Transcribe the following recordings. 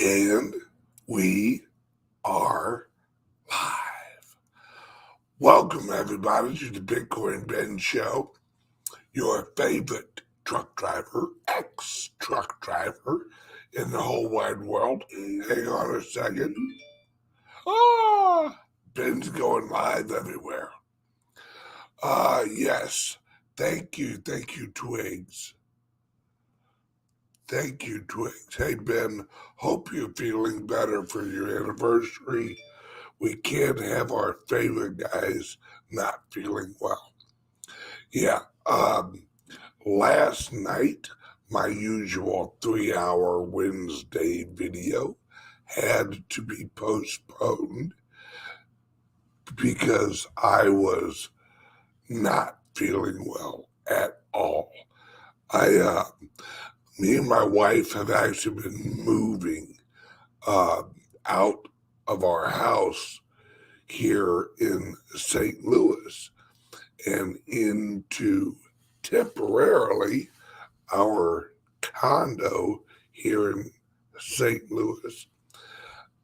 And we are live. Welcome, everybody, to the Bitcoin Ben Show, your favorite truck driver, ex-truck driver in the whole wide world. Hang on a second. Ben's going live everywhere. Yes. Thank you, Twigs. Thank you, Twigs. Hey, Ben, hope you're feeling better for your anniversary. We can't have our favorite guys not feeling well. Yeah, last night, my usual 3-hour Wednesday video had to be postponed because I was not feeling well at all. Me and my wife have actually been moving out of our house here in St. Louis and into temporarily our condo here in St. Louis.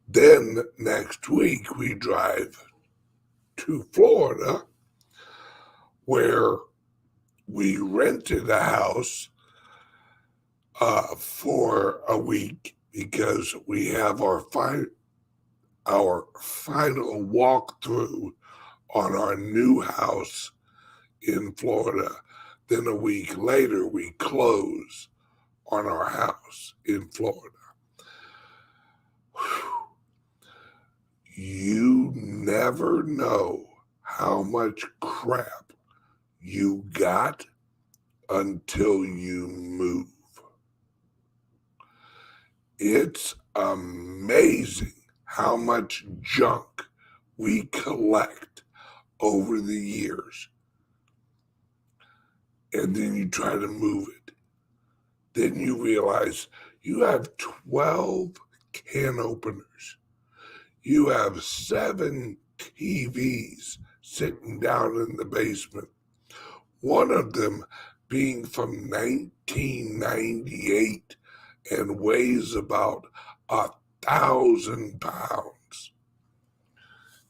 Then next week we drive to Florida, where we rented a house for a week because we have our final walkthrough on our new house in Florida. Then a week later, we close on our house in Florida. Whew. You never know how much crap you got until you move. It's amazing how much junk we collect over the years. And then you try to move it. Then you realize you have 12 can openers. You have 7 TVs sitting down in the basement. One of them being from 1998 and weighs about 1,000 pounds.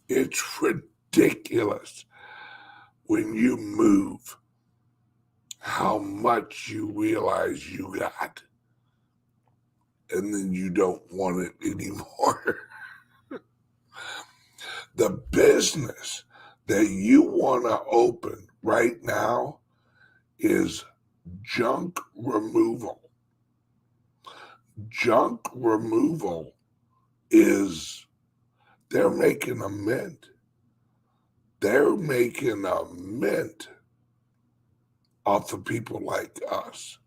It's ridiculous when you move how much you realize you got, and then you don't want it anymore. The business that you want to open right now is junk removal. Junk removal they're making a mint. They're making a mint off of people like us.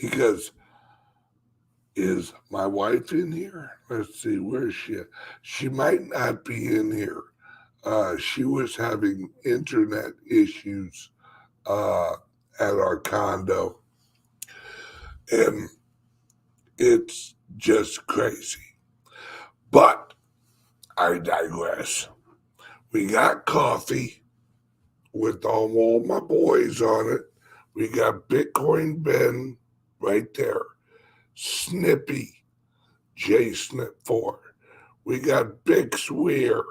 Because, is my wife in here? Let's see, where is she? She might not be in here. She was having internet issues at our condo. And it's just crazy. But I digress. We got coffee with all my boys on it. We got Bitcoin Ben right there. Snippy, JSnip4. We got Big Swear,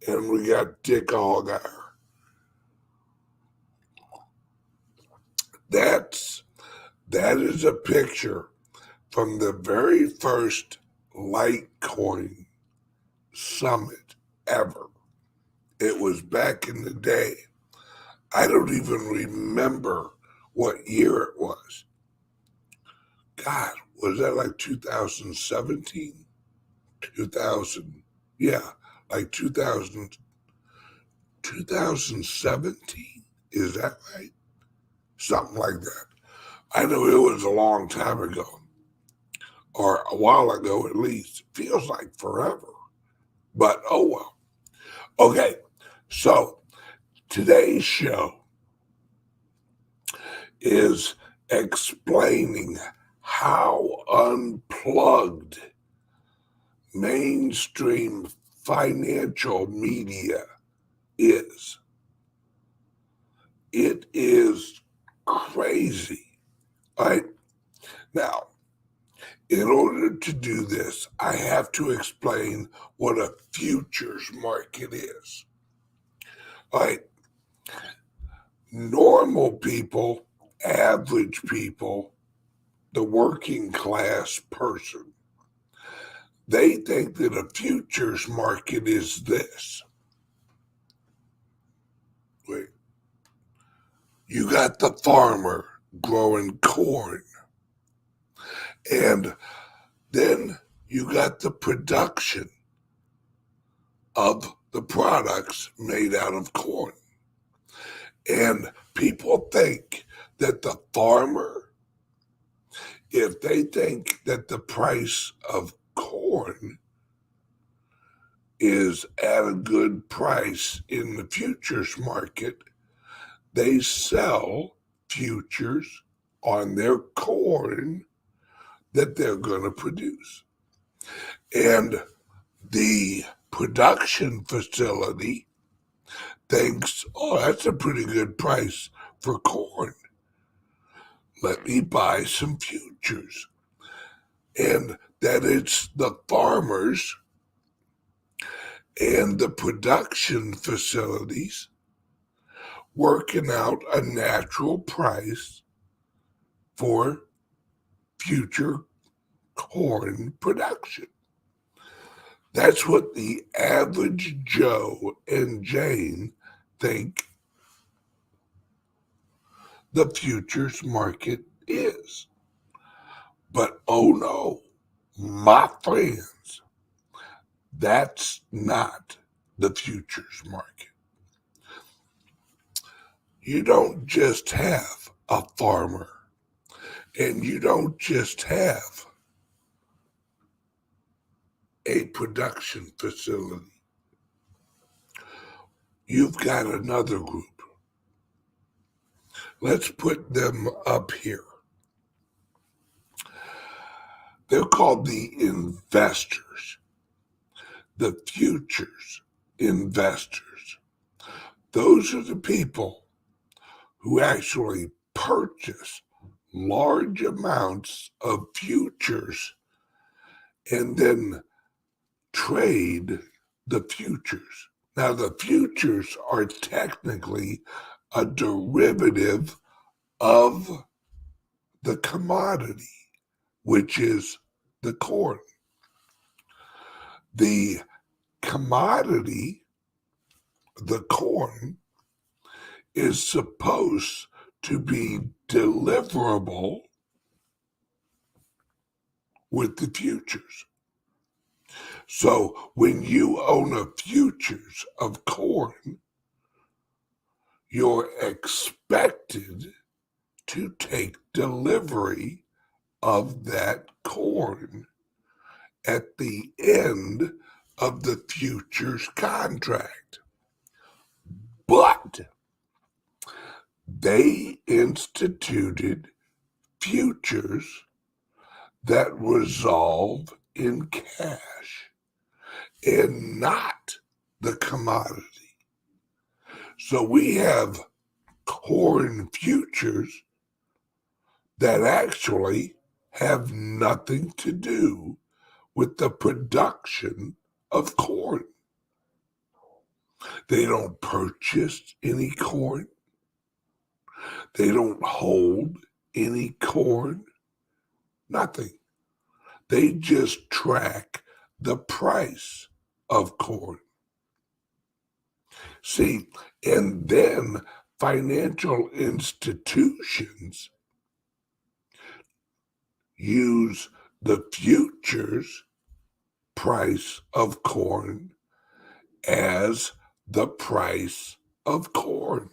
and we got Dick Allgaier. That is a picture from the very first Litecoin summit ever. It was back in the day. I don't even remember what year it was. God, was that like 2017? 2000, yeah, like 2017? Is that right? Something like that. I know it was a long time ago, or a while ago at least. Feels like forever, but oh well. Okay, so today's show is explaining how unplugged mainstream financial media is. It is crazy, right? Now, In order to do this, I have to explain what a futures market is. All right. Normal people, average people, the working class person, they think that a futures market is this. Wait. You got the farmer growing corn, and then you got the production of the products made out of corn. And people think that the farmer, if they think that the price of corn is at a good price in the futures market, they sell futures on their corn that they're going to produce. And the production facility thinks, oh, that's a pretty good price for corn. Let me buy some futures. And that it's the farmers and the production facilities working out a natural price for future corn production. That's what the average Joe and Jane think the futures market is. But oh no, my friends, that's not the futures market. You don't just have a farmer, and you don't just have a production facility. You've got another group. Let's put them up here. They're called the investors, the futures investors. Those are the people who actually purchase large amounts of futures and then trade the futures. Now, the futures are technically a derivative of the commodity, which is the corn. The commodity, the corn, is supposed to be deliverable with the futures. So when you own a futures of corn, you're expected to take delivery of that corn at the end of the futures contract. But they instituted futures that resolve in cash and not the commodity. So we have corn futures that actually have nothing to do with the production of corn. They don't purchase any corn. They don't hold any corn. Nothing. They just track the price of corn. See, and then financial institutions use the futures price of corn as the price of corn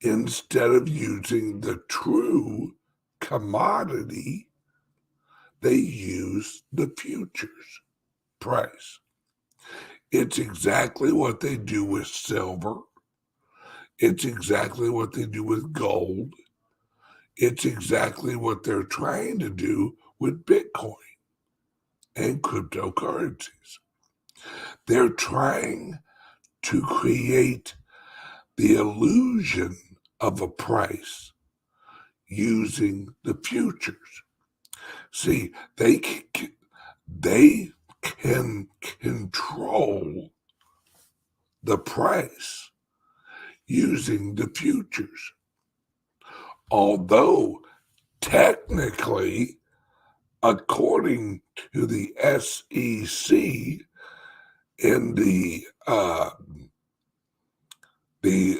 instead of using the true commodity. They use the futures price. It's exactly what they do with silver. It's exactly what they do with gold. It's exactly what they're trying to do with Bitcoin and cryptocurrencies. They're trying to create the illusion of a price using the futures. See, they can control the price using the futures. Although technically, according to the SEC and the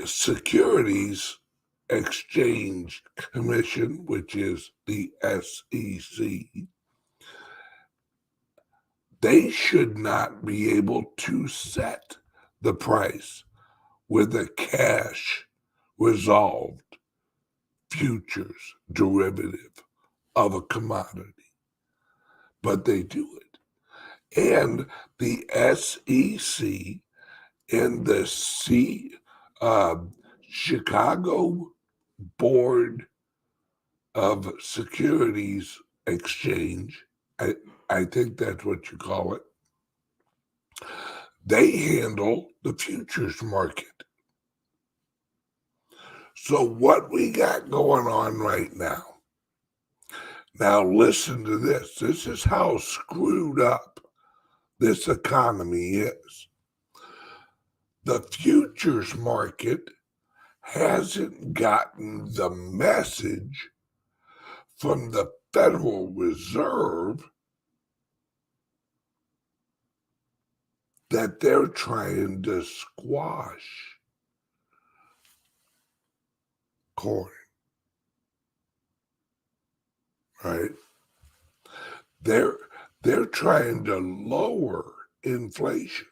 Securities Exchange Commission, which is the SEC, they should not be able to set the price with a cash resolved futures derivative of a commodity. But they do it. And the SEC and the Chicago Board of Securities Exchange, I think that's what you call it, they handle the futures market. So what we got going on right now listen to this. This is how screwed up this economy is. The futures market hasn't gotten the message from the Federal Reserve that they're trying to squash corn, right? They're trying to lower inflation,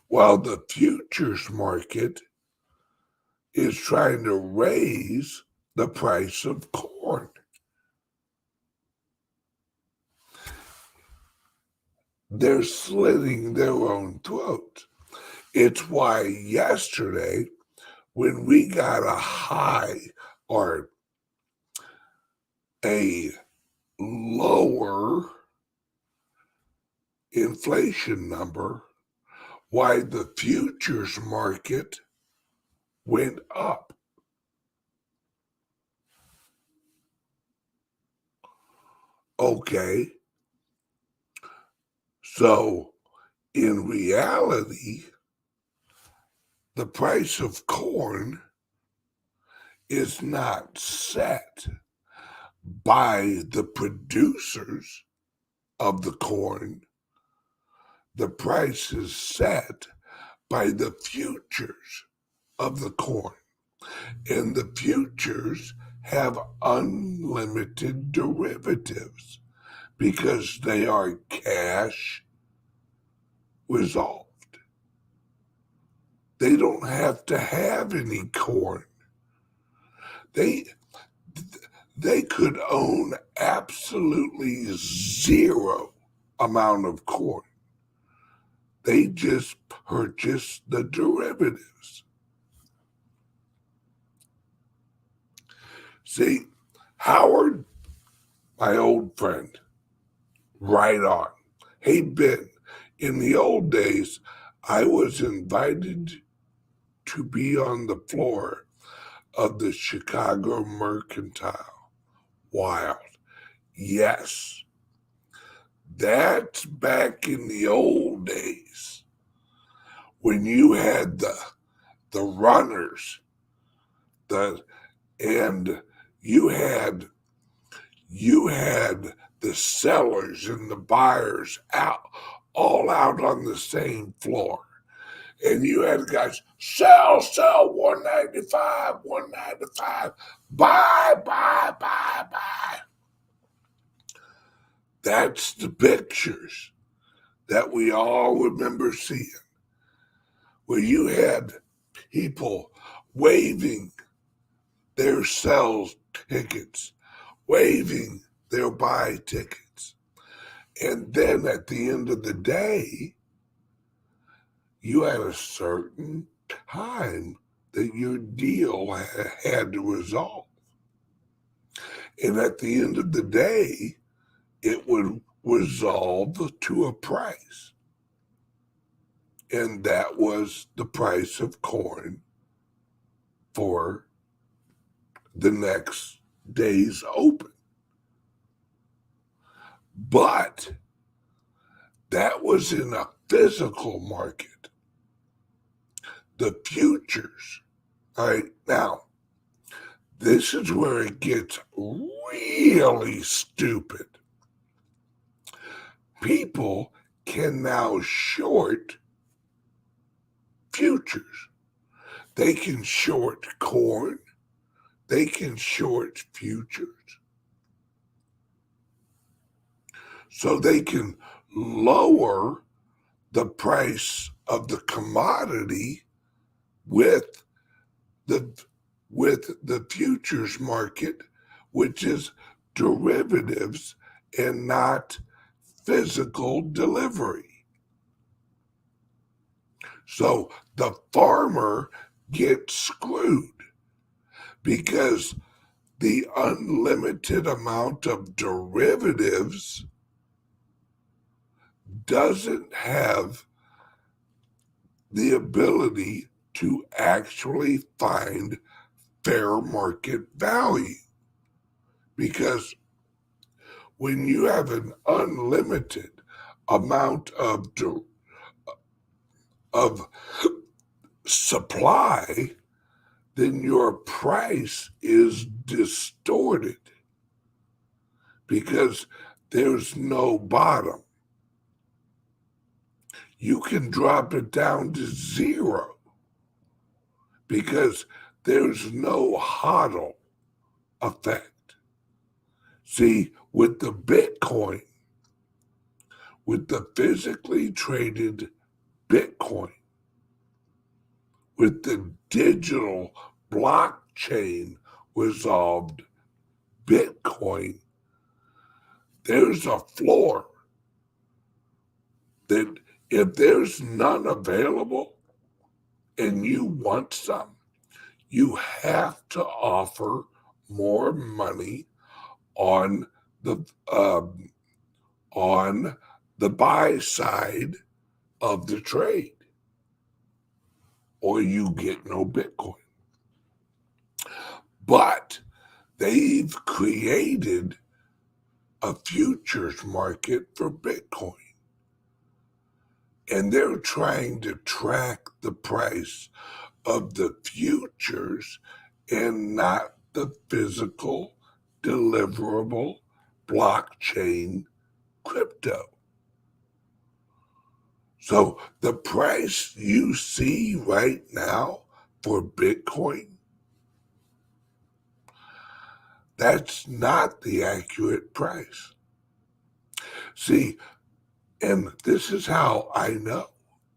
while the futures market is trying to raise the price of corn. They're slitting their own throats. It's why yesterday, when we got a high or a lower inflation number, why the futures market went up. Okay. So in reality, the price of corn is not set by the producers of the corn. The price is set by the futures of the corn. And the futures have unlimited derivatives because they are cash resolved. They don't have to have any corn. They could own absolutely zero amount of corn. They just purchase the derivatives. See, Howard, my old friend, right on. Hey, Ben, in the old days, I was invited to be on the floor of the Chicago Mercantile. Wild. Yes. That's back in the old days when you had the runners, and you had the sellers and the buyers all out on the same floor. And you had guys, sell, 195, 195, buy. That's the pictures that we all remember seeing, where you had people waving their sell tickets, waving their buy tickets. And then at the end of the day, you had a certain time that your deal had to resolve. And at the end of the day, it would resolve to a price. And that was the price of corn for the next day's open. But that was in a physical market. The futures, all right, now, this is where it gets really stupid. People can now short futures. They can short corn. They can short futures. So they can lower the price of the commodity with the futures market, which is derivatives and not physical delivery. So the farmer gets screwed because the unlimited amount of derivatives doesn't have the ability to actually find fair market value. Because when you have an unlimited amount of supply, then your price is distorted because there's no bottom. You can drop it down to zero because there's no hodl effect. See, with the Bitcoin, with the physically traded Bitcoin, with the digital blockchain resolved Bitcoin, there's a floor that if there's none available and you want some, you have to offer more money on the buy side of the trade, or you get no Bitcoin. But they've created a futures market for Bitcoin, and they're trying to track the price of the futures and not the physical deliverable blockchain crypto. So the price you see right now for Bitcoin, that's not the accurate price. See, and this is how I know,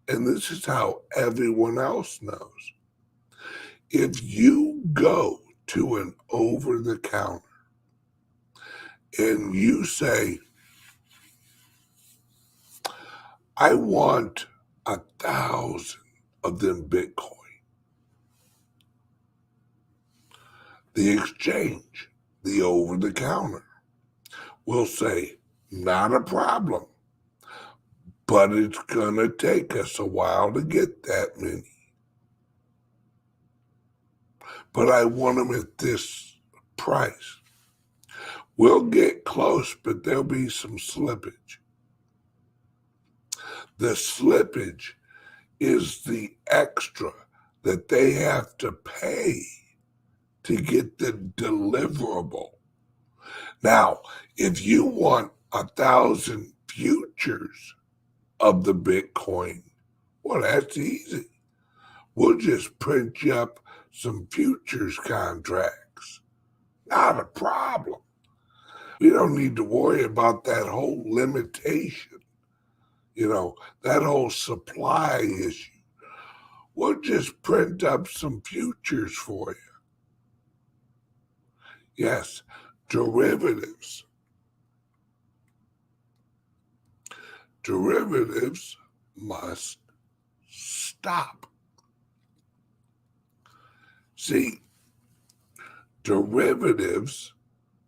and this is how everyone else knows. If you go to an over-the-counter and you say, I want 1,000 of them Bitcoin, the exchange, the over-the-counter, will say, not a problem, but it's going to take us a while to get that many. But I want them at this price. We'll get close, but there'll be some slippage. The slippage is the extra that they have to pay to get the deliverable. Now, if you want 1,000 futures of the Bitcoin, well, that's easy. We'll just print you up some futures contracts. Not a problem. We don't need to worry about that whole limitation, that whole supply issue. We'll just print up some futures for you. Yes, derivatives. Derivatives must stop. See, derivatives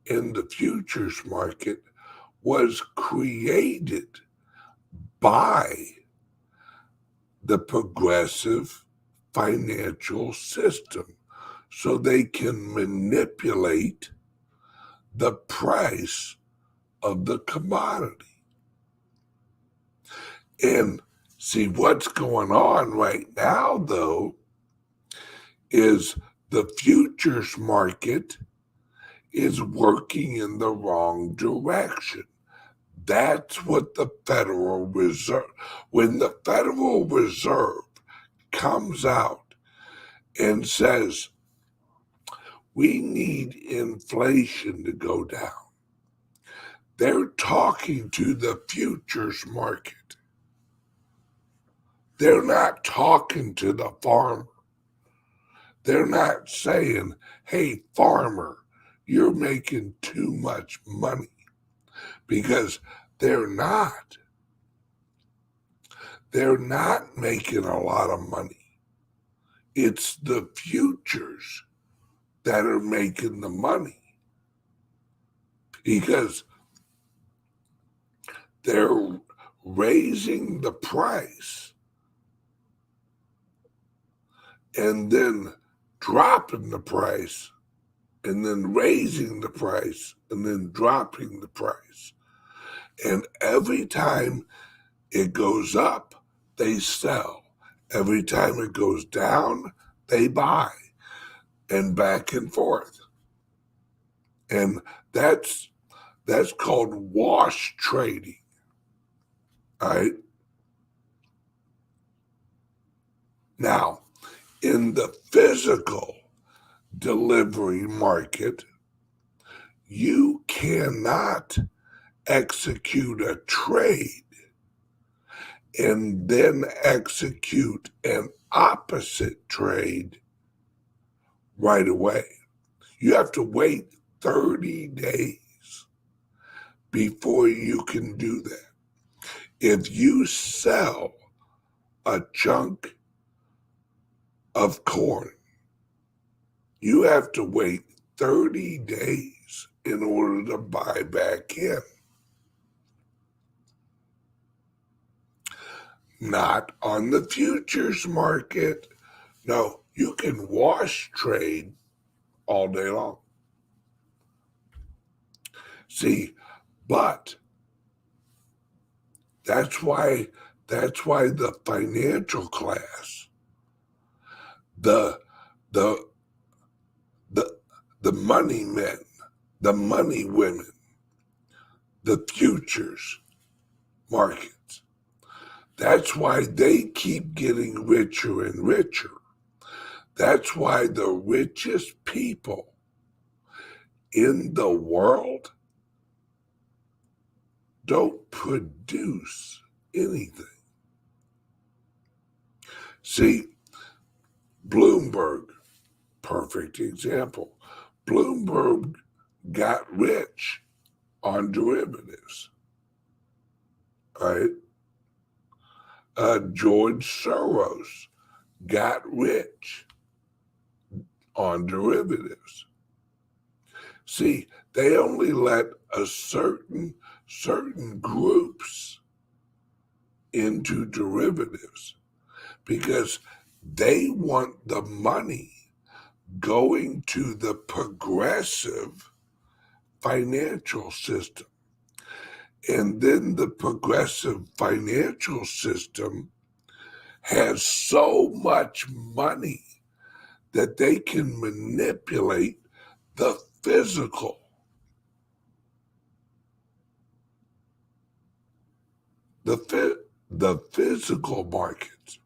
in the futures market was created by the progressive financial system so they can manipulate the price of the commodity. And see, what's going on right now, though, is the futures market is working in the wrong direction. That's what the Federal Reserve, when the Federal Reserve comes out and says, we need inflation to go down, they're talking to the futures market. They're not talking to the farmer. They're not saying, hey, farmer, you're making too much money, because they're not. They're not making a lot of money. It's the futures that are making the money, because they're raising the price and then dropping the price and then raising the price and then dropping the price. And every time it goes up, they sell. Every time it goes down, they buy, and back and forth. And that's called wash trading. All right. Now, in the physical delivery market, you cannot execute a trade and then execute an opposite trade right away. You have to wait 30 days before you can do that. If you sell a chunk of corn, you have to wait 30 days in order to buy back in. Not on the futures market. No, you can wash trade all day long. See, but that's why the financial class, the money men, the money women, the futures markets, that's why they keep getting richer and richer. That's why the richest people in the world don't produce anything. See, Bloomberg, perfect example. Bloomberg got rich on derivatives, right? George Soros got rich on derivatives. See, they only let a certain groups into derivatives because they want the money going to the progressive financial system. And then the progressive financial system has so much money that they can manipulate the physical markets.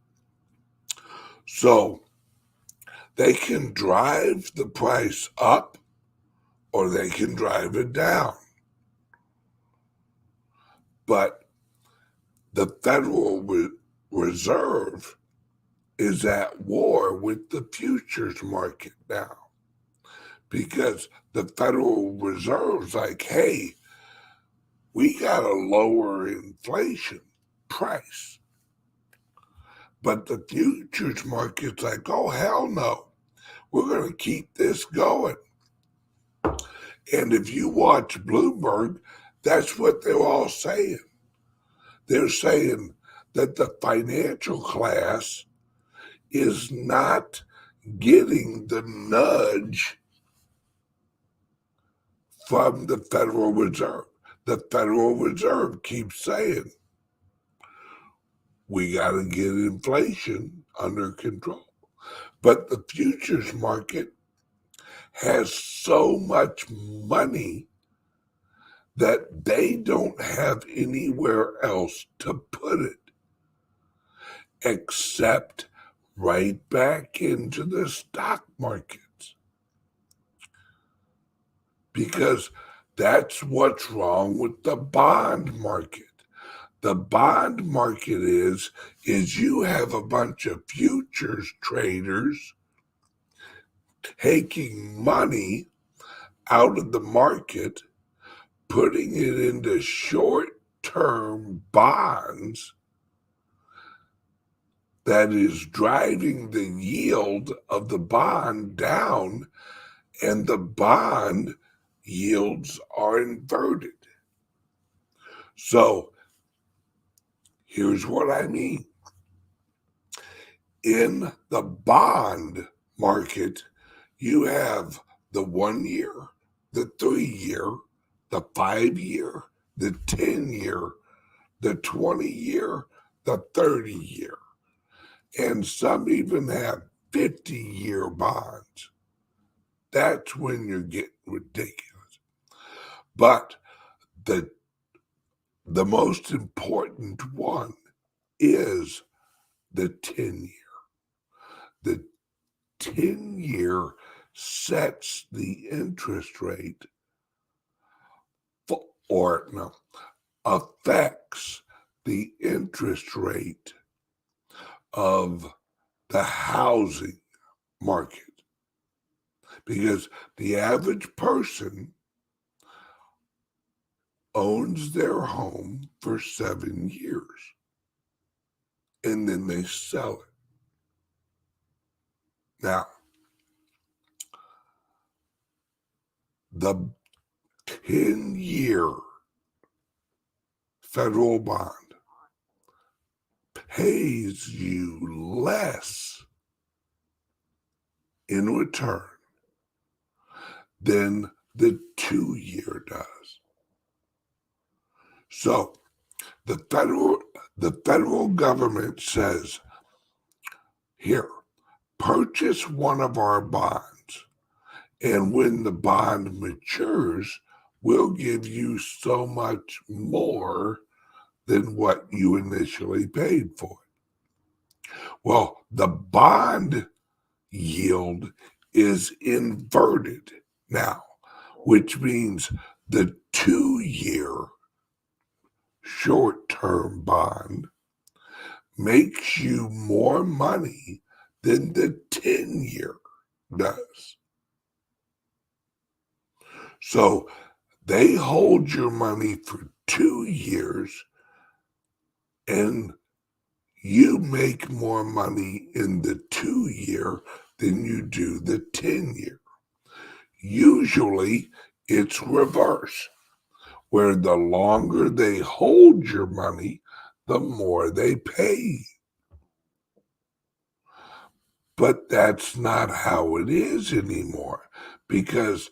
So they can drive the price up or they can drive it down. But the Federal Reserve is at war with the futures market now, because the Federal Reserve's like, hey, we got to lower inflation price. But the futures market's like, oh, hell no, we're going to keep this going. And if you watch Bloomberg, that's what they're all saying. They're saying that the financial class is not getting the nudge from the Federal Reserve. the Federal Reserve keeps saying, we got to get inflation under control. But the futures market has so much money that they don't have anywhere else to put it except right back into the stock markets. Because that's what's wrong with the bond market. The bond market is you have a bunch of futures traders taking money out of the market, putting it into short-term bonds that is driving the yield of the bond down, and the bond yields are inverted. So here's what I mean. In the bond market, you have the 1 year, the 3 year, the 5 year, the 10 year, the 20 year, the 30 year. And some even have 50-year bonds. That's when you're getting ridiculous. But the most important one is the 10-year. The 10-year sets the interest rate affects the interest rate of the housing market. Because the average person owns their home for 7 years and then they sell it. Now, the 10-year federal bond pays you less in return than the 2-year does. So the federal government says, here, purchase one of our bonds, and when the bond matures, we'll give you so much more than what you initially paid for it. Well, the bond yield is inverted now, which means the 2-year short-term bond makes you more money than the 10-year does. So they hold your money for 2 years and you make more money in the 2-year than you do the 10-year. Usually it's reverse, where the longer they hold your money, the more they pay. But that's not how it is anymore, because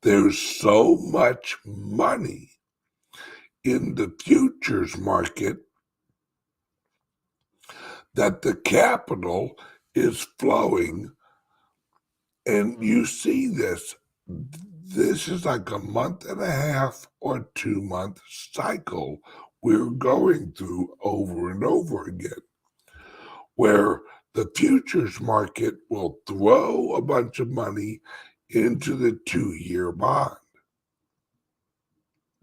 there's so much money in the futures market that the capital is flowing. And you see this. This is like a 1.5 or 2 month cycle we're going through over and over again, where the futures market will throw a bunch of money into the 2-year bond.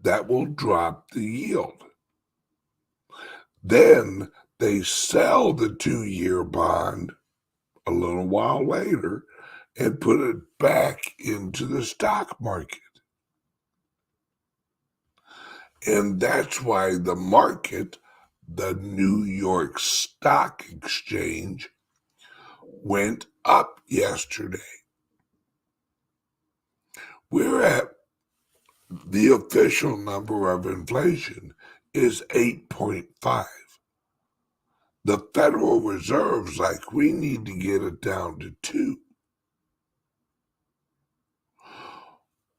That will drop the yield. Then they sell the 2-year bond a little while later and put it back into the stock market. And that's why the market, the New York Stock Exchange, went up yesterday. We're at the official number of inflation is 8.5. The Federal Reserve's like, we need to get it down to 2.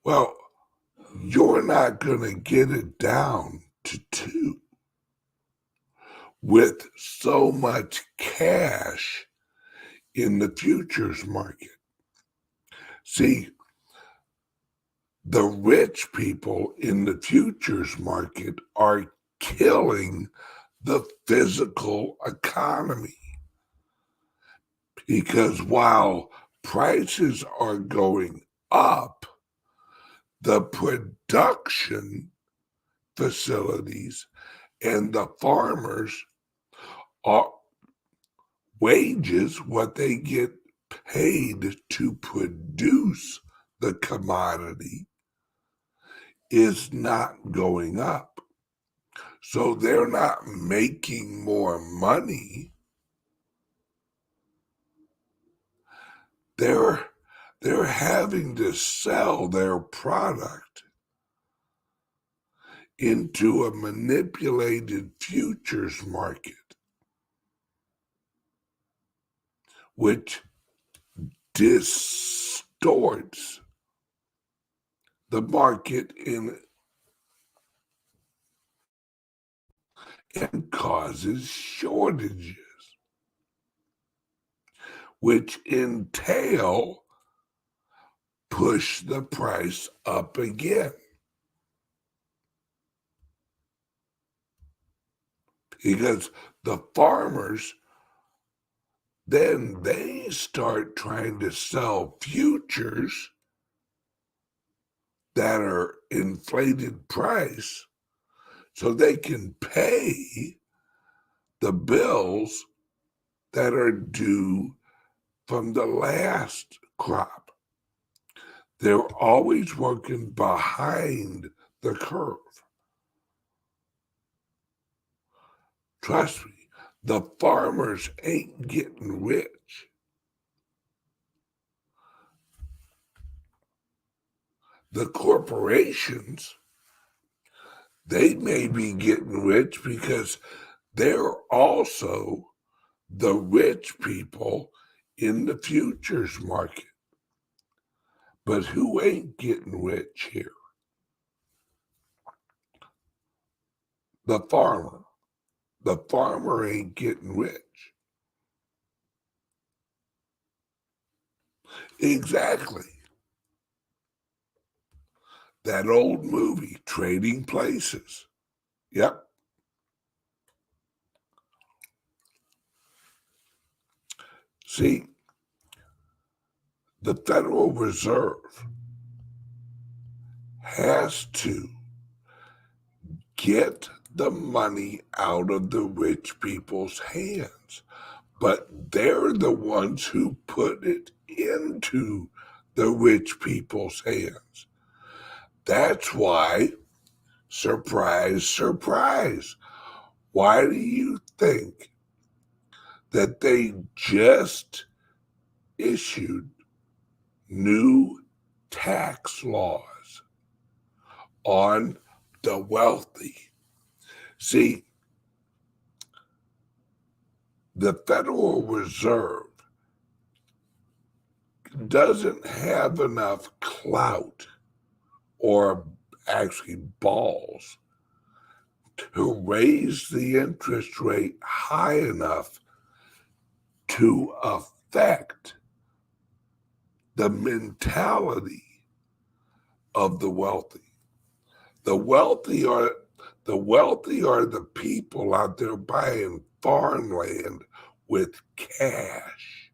Well, you're not going to get it down to 2 with so much cash in the futures market. See, the rich people in the futures market are killing the physical economy, because while prices are going up, the production facilities and the farmers are wages, what they get paid to produce the commodity, is not going up. So they're not making more money. They're having to sell their product into a manipulated futures market, which distorts the market and causes shortages, which entail push the price up again. Because the farmers, then they start trying to sell futures that are inflated price so they can pay the bills that are due from the last crop. They're always working behind the curve. Trust me, the farmers ain't getting rich. The corporations, they may be getting rich because they're also the rich people in the futures market. But who ain't getting rich here? The farmer. The farmer ain't getting rich. Exactly. That old movie, Trading Places. Yep. See, the Federal Reserve has to get the money out of the rich people's hands, but they're the ones who put it into the rich people's hands. That's why, surprise, surprise, why do you think that they just issued new tax laws on the wealthy? See, the Federal Reserve doesn't have enough clout, or actually balls, to raise the interest rate high enough to affect the mentality of the wealthy. The wealthy are the people out there buying farmland with cash.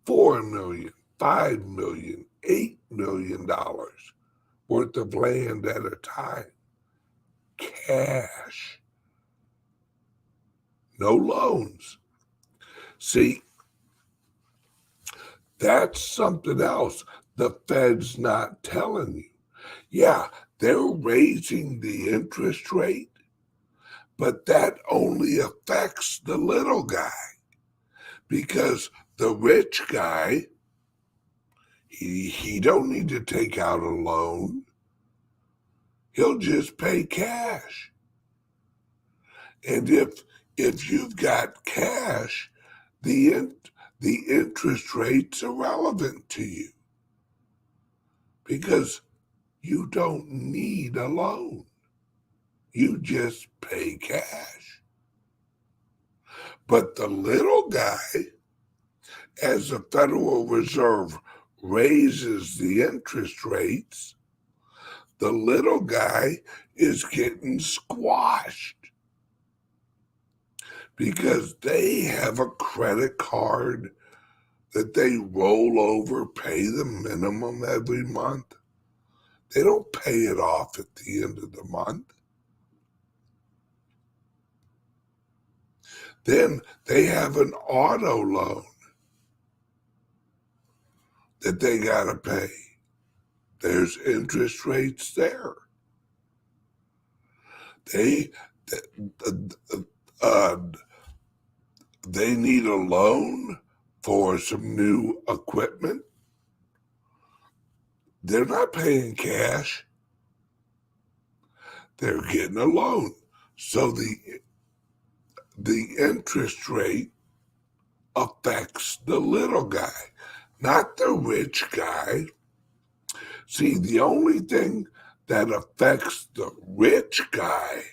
$4 million, $5 million, $8 million worth of land at a time. Cash. No loans. See, that's something else the Fed's not telling you. Yeah, they're raising the interest rate, but that only affects the little guy, because the rich guy, he don't need to take out a loan. He'll just pay cash. And if you've got cash, the interest rate's irrelevant to you, because you don't need a loan. You just pay cash. But the little guy, as the Federal Reserve raises the interest rates, the little guy is getting squashed because they have a credit card that they roll over, pay the minimum every month. They don't pay it off at the end of the month. Then they have an auto loan that they got to pay. There's interest rates there. They need a loan for some new equipment. They're not paying cash. They're getting a loan. So the interest rate affects the little guy, not the rich guy. See, the only thing that affects the rich guy,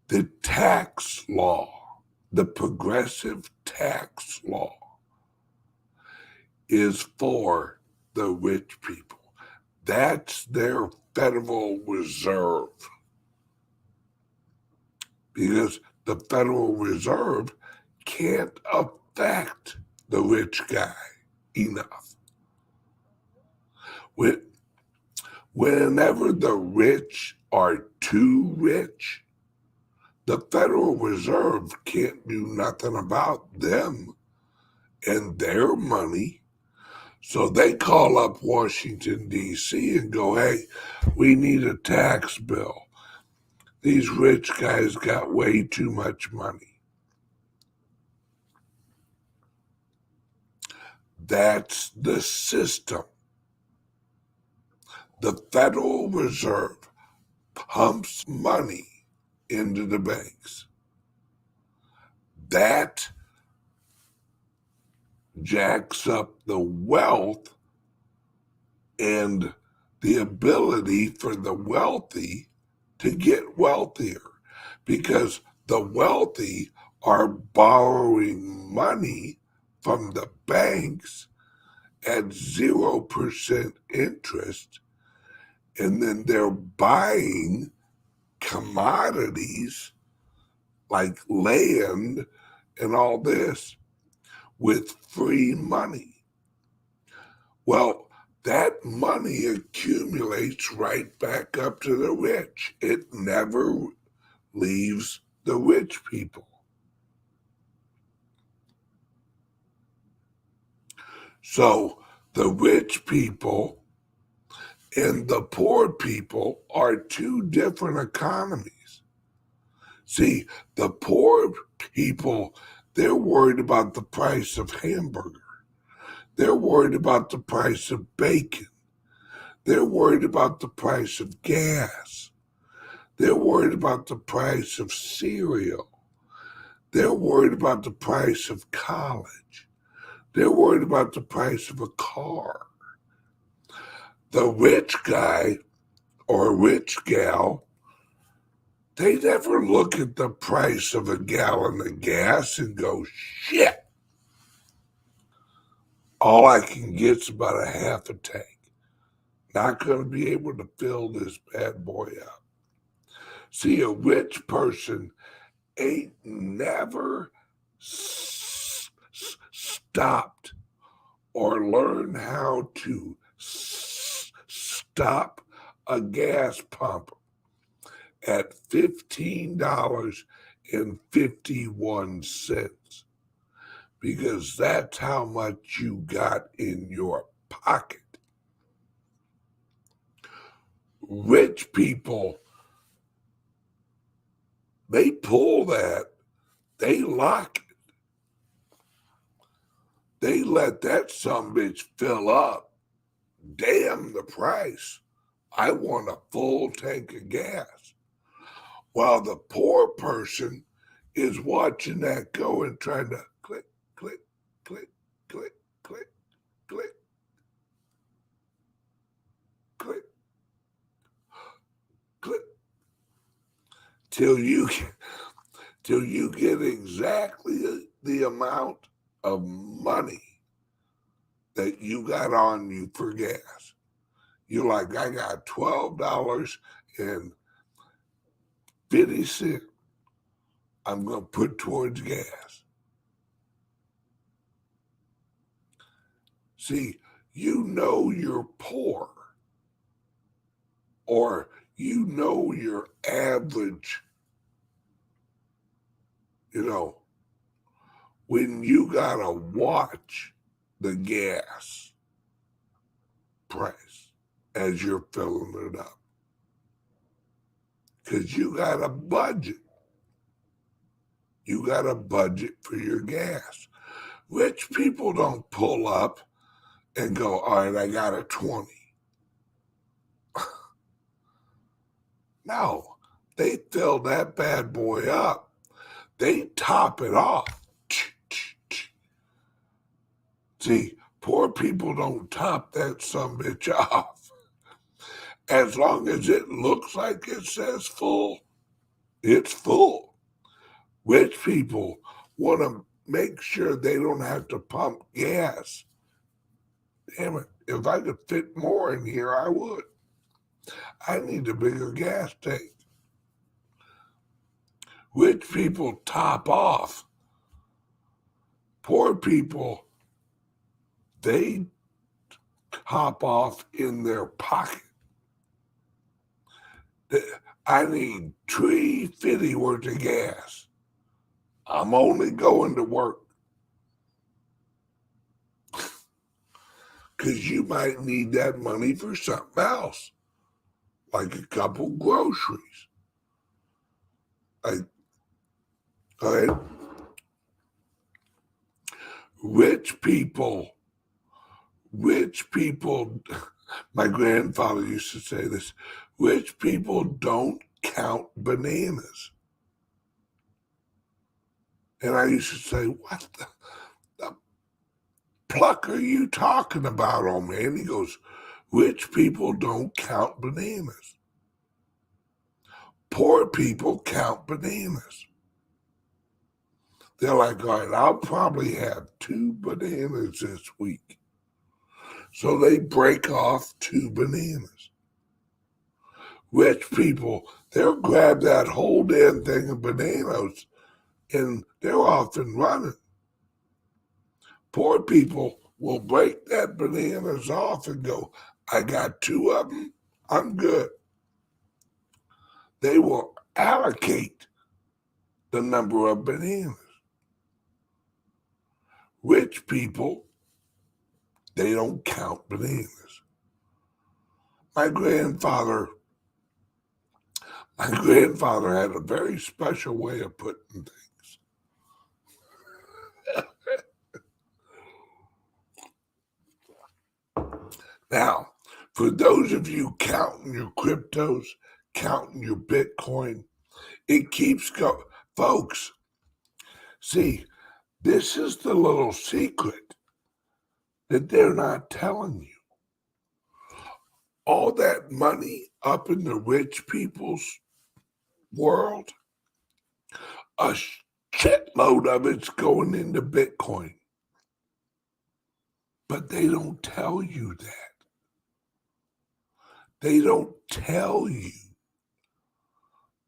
the tax law, the progressive tax law, is for the rich people. That's their Federal Reserve. Because the Federal Reserve can't affect the rich guy enough. Whenever the rich are too rich, the Federal Reserve can't do nothing about them and their money. So they call up Washington, D.C. and go, hey, we need a tax bill. These rich guys got way too much money. That's the system. The Federal Reserve pumps money into the banks. That jacks up the wealth and the ability for the wealthy to get wealthier, because the wealthy are borrowing money from the banks at 0% interest, and then they're buying commodities like land and all this with free money. Well, that money accumulates right back up to the rich. It never leaves the rich people. So the rich people and the poor people are two different economies. See, the poor people, they're worried about the price of hamburger. They're worried about the price of bacon. They're worried about the price of gas. They're worried about the price of cereal. They're worried about the price of college. They're worried about the price of a car. The rich guy or rich gal, they never look at the price of a gallon of gas and go, shit, all I can get's about a half a tank. Not going to be able to fill this bad boy up. See, a rich person ain't never stopped or learned how to stop a gas pump at $15.51, because that's how much you got in your pocket. Rich people, they pull that, they lock it. They let that sumbitch fill up. Damn the price. I want a full tank of gas. While the poor person is watching that go and trying to click, click, click, click, click, click. till you get exactly the amount of money that you got on you for gas. You're like, I got $12.50 I'm going to put towards gas. See, you know you're poor, or you know you're average, when you got to watch the gas price as you're filling it up. Because you got a budget. You got a budget for your gas. Rich people don't pull up and go, all right, I got a 20. No, they fill that bad boy up. They top it off. See, poor people don't top that sumbitch off. As long as it looks like it says full, it's full. Rich people want to make sure they don't have to pump gas. Damn it, if I could fit more in here, I would. I need a bigger gas tank. Rich people top off. Poor people, they top off in their pocket. I need $3.50 worth of gas. I'm only going to work. Because you might need that money for something else, like a couple groceries. All right. Rich people, my grandfather used to say this, rich people don't count bananas. And I used to say, what the pluck are you talking about, old man? He goes, rich people don't count bananas. Poor people count bananas. They're like, all right, I'll probably have 2 bananas this week. So they break off 2 bananas. Rich people, they'll grab that whole damn thing of bananas and they're off and running. Poor people will break that bananas off and go, I got 2 of them, I'm good. They will allocate the number of bananas. Rich people, they don't count bananas. My grandfather had a very special way of putting things. Now, for those of you counting your cryptos, counting your Bitcoin, it keeps going. Folks, see, this is the little secret that they're not telling you. All that money up in the rich people's world, a shitload of it's going into Bitcoin. But they don't tell you that. They don't tell you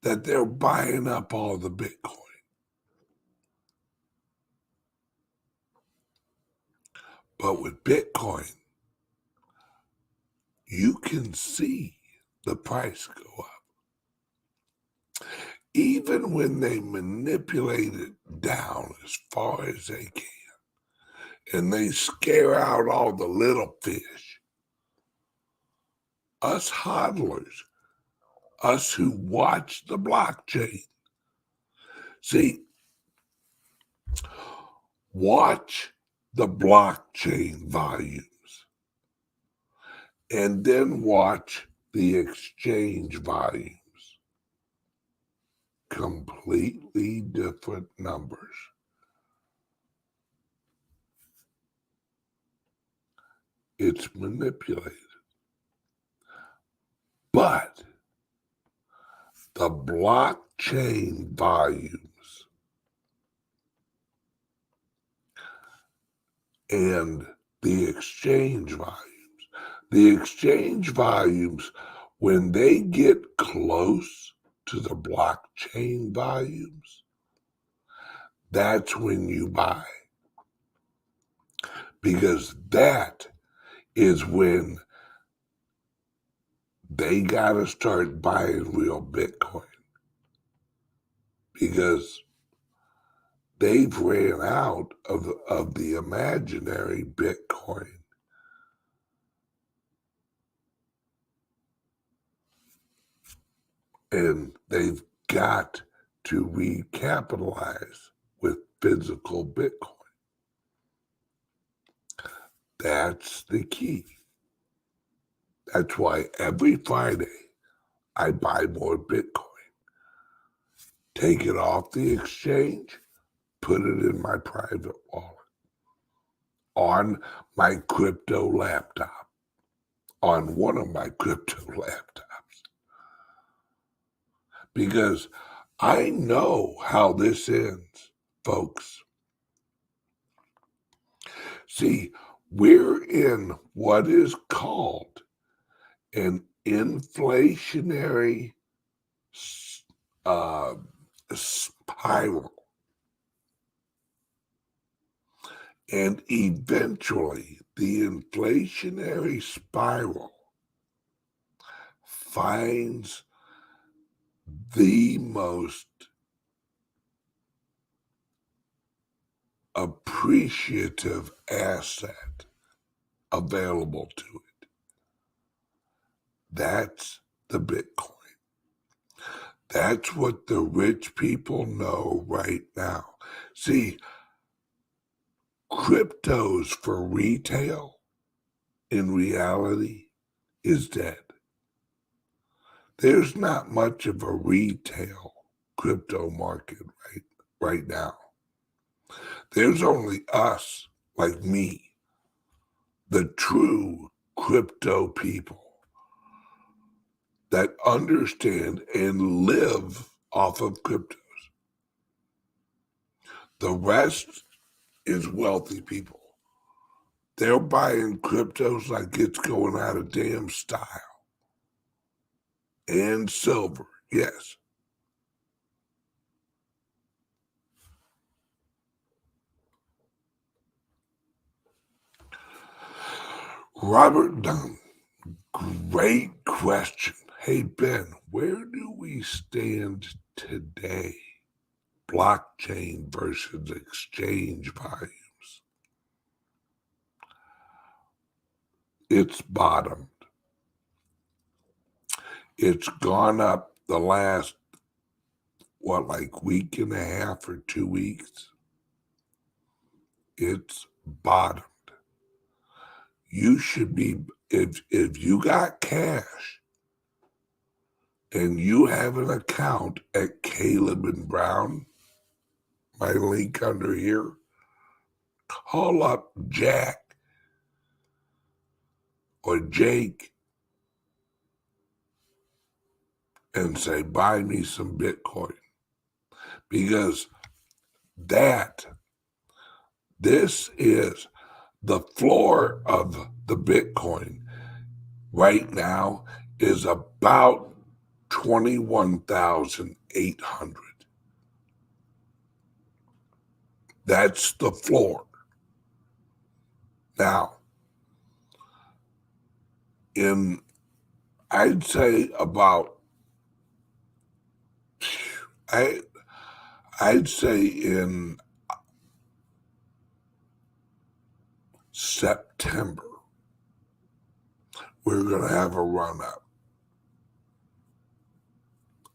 that they're buying up all the Bitcoin. But with Bitcoin, you can see the price go up. Even when they manipulate it down as far as they can, and they scare out all the little fish, us hodlers, us who watch the blockchain, see, watch the blockchain volumes and then watch the exchange volumes. Completely different numbers. It's manipulated. But the blockchain volumes and the exchange volumes. The exchange volumes, when they get close to the blockchain volumes, that's when you buy. Because that is when they got to start buying real Bitcoin. Because they've ran out of the imaginary Bitcoin. And they've got to recapitalize with physical Bitcoin. That's the key. That's why every Friday I buy more Bitcoin. Take it off the exchange, put it in my private wallet, on my crypto laptop, on one of my crypto laptops. Because I know how this ends, folks. See, we're in what is called an inflationary spiral. And eventually, the inflationary spiral finds the most appreciative asset available to it. That's the Bitcoin. That's what the rich people know right now. See, cryptos for retail, in reality, is dead. There's not much of a retail crypto market right now. There's only us, like me, the true crypto people that understand and live off of cryptos. The rest is wealthy people. They're buying cryptos like it's going out of damn style. And silver, yes. Robert Dunn, great question. Hey, Ben, where do we stand today? Blockchain versus exchange volumes. It's bottomed. It's gone up the last, week and a half or 2 weeks. It's bottomed. You should be, if you got cash and you have an account at Caleb and Brown, my link under here, call up Jack or Jake and say, buy me some Bitcoin. Because this is the floor of the Bitcoin right now is about 21,800. That's the floor. Now, I'd say in September, we're going to have a run up.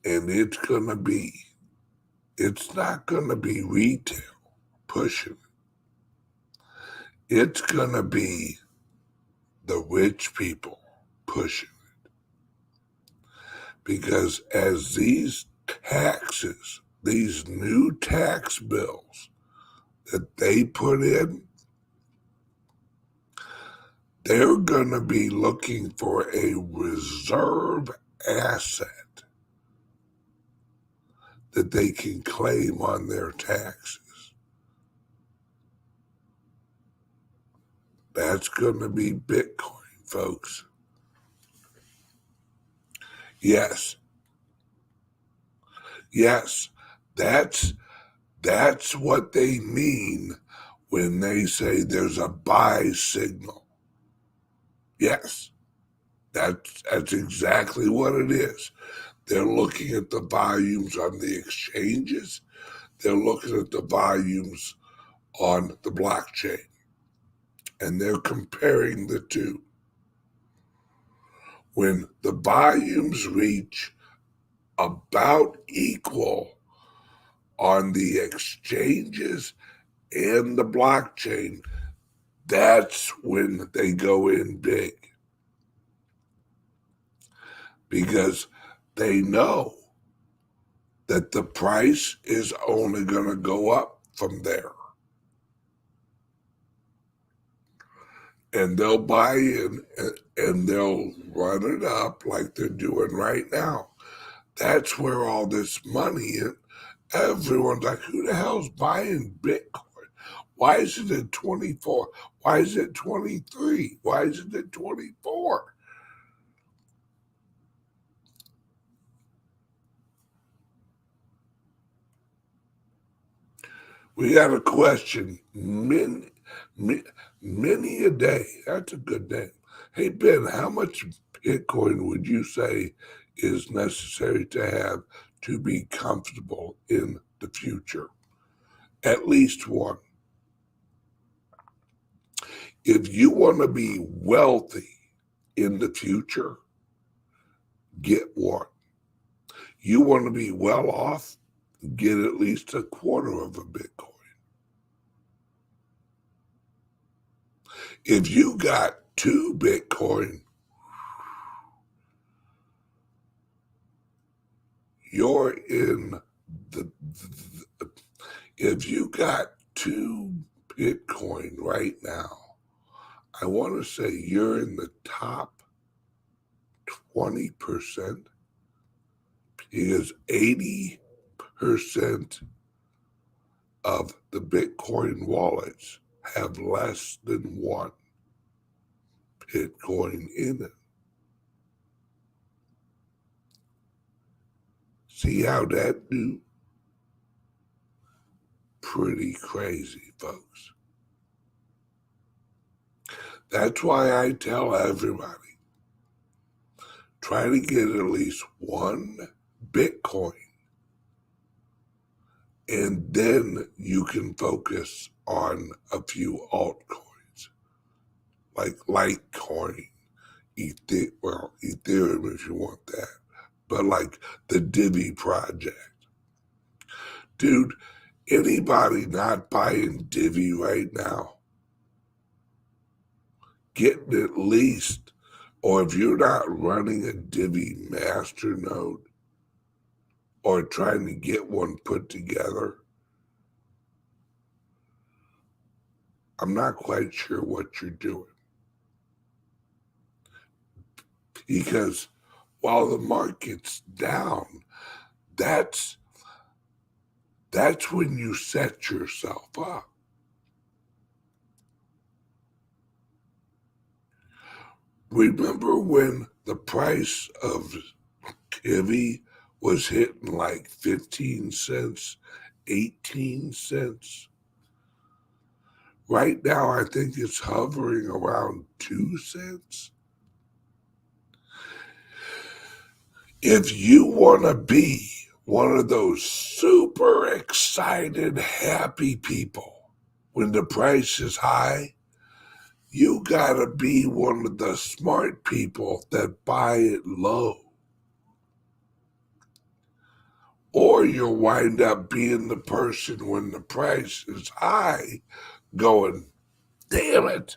And it's not going to be retail pushing it. It's going to be the rich people pushing it. Because as these taxes, these new tax bills that they put in, they're going to be looking for a reserve asset that they can claim on their taxes. That's going to be Bitcoin, folks. Yes. Yes. That's what they mean when they say there's a buy signal. Yes. That's exactly what it is. They're looking at the volumes on the exchanges. They're looking at the volumes on the blockchain. And they're comparing the two. When the volumes reach about equal on the exchanges and the blockchain, that's when they go in big. Because they know that the price is only going to go up from there. And they'll buy in and they'll run it up like they're doing right now. That's where all this money is. Everyone's like, who the hell's buying Bitcoin? Why is it at 24? Why is it 23? Why is it at 24? We got a question. Many a day. That's a good name. Hey, Ben, how much Bitcoin would you say is necessary to have to be comfortable in the future? At least one. If you want to be wealthy in the future, get one. You want to be well off, get at least a quarter of a Bitcoin. If you got 2 Bitcoin, you're in if you got 2 Bitcoin right now, I want to say you're in the top 20% because 80% of the Bitcoin wallets have less than 1 Bitcoin in it. See how that do? Pretty crazy, folks. That's why I tell everybody, try to get at least 1 Bitcoin, and then you can focus on a few altcoins, like Litecoin, Ethereum if you want that, but like the DIVI project. Dude, anybody not buying DIVI right now, getting at least, or if you're not running a DIVI master node or trying to get one put together, I'm not quite sure what you're doing. Because while the market's down, that's when you set yourself up. Remember when the price of DIVI was hitting like 15 cents, 18 cents? Right now, I think it's hovering around 2 cents. If you want to be one of those super excited, happy people when the price is high, you gotta be one of the smart people that buy it low. Or you'll wind up being the person when the price is high going, damn it,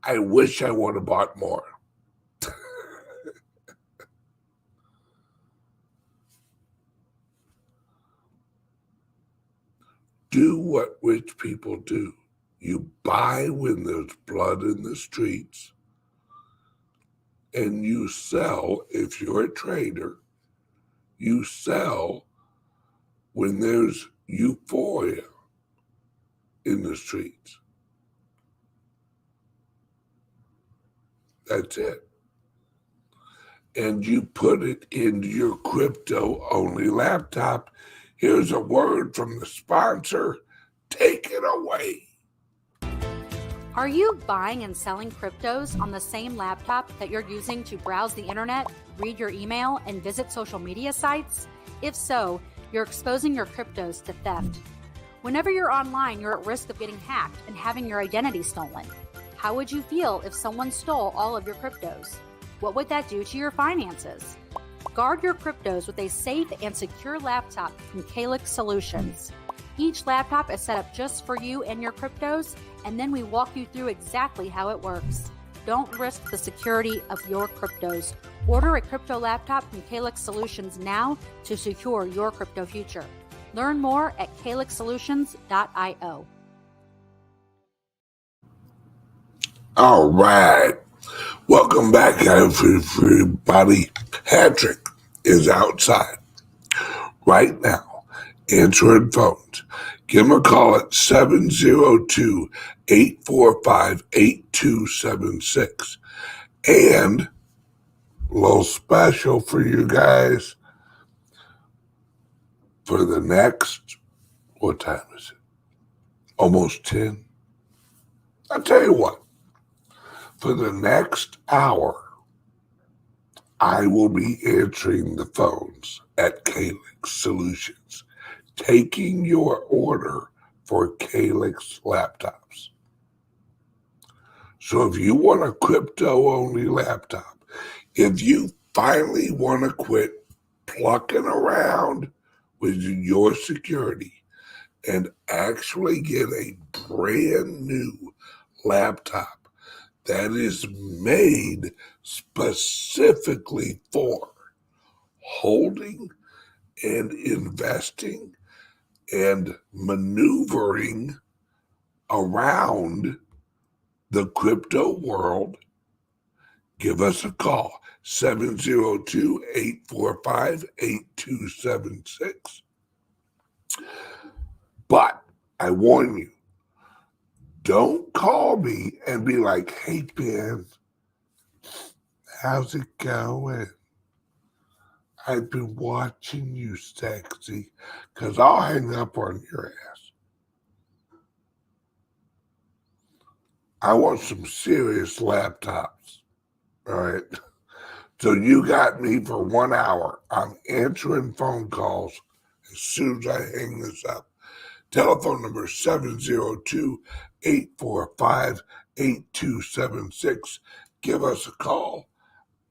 I wish I would have bought more. Do what rich people do. You buy when there's blood in the streets, and you sell, if you're a trader, you sell when there's euphoria in the streets. That's it. And you put it into your crypto-only laptop. Here's a word from the sponsor. Take it away. Are you buying and selling cryptos on the same laptop that you're using to browse the internet, read your email, and visit social media sites? If so, you're exposing your cryptos to theft. Whenever you're online, you're at risk of getting hacked and having your identity stolen. How would you feel if someone stole all of your cryptos? What would that do to your finances? Guard your cryptos with a safe and secure laptop from CALIX Solutions. Each laptop is set up just for you and your cryptos, and then we walk you through exactly how it works. Don't risk the security of your cryptos. Order a crypto laptop from CALIX Solutions now to secure your crypto future. Learn more at calixsolutions.io. All right. Welcome back, everybody. Patrick is outside right now answering phones. Give him a call at 702-845-8276. And a little special for you guys for the next, what time is it? Almost 10. I'll tell you what, for the next hour, I will be answering the phones at CALIX Solutions, taking your order for CALIX laptops. So if you want a crypto-only laptop, if you finally want to quit plucking around with your security and actually get a brand new laptop that is made specifically for holding and investing and maneuvering around the crypto world, give us a call, 702-845-8276. But I warn you, don't call me and be like, hey, Ben, how's it going? I've been watching you, sexy, because I'll hang up on your ass. I want some serious laptops, all right? So you got me for 1 hour. I'm answering phone calls as soon as I hang this up. Telephone number 702-845-8276. Give us a call.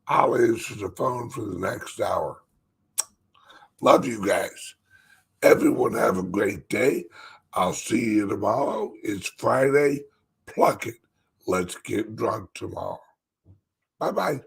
I'll answer the phone for the next hour. Love you guys. Everyone have a great day. I'll see you tomorrow. It's Friday. Pluck it. Let's get drunk tomorrow. Bye-bye.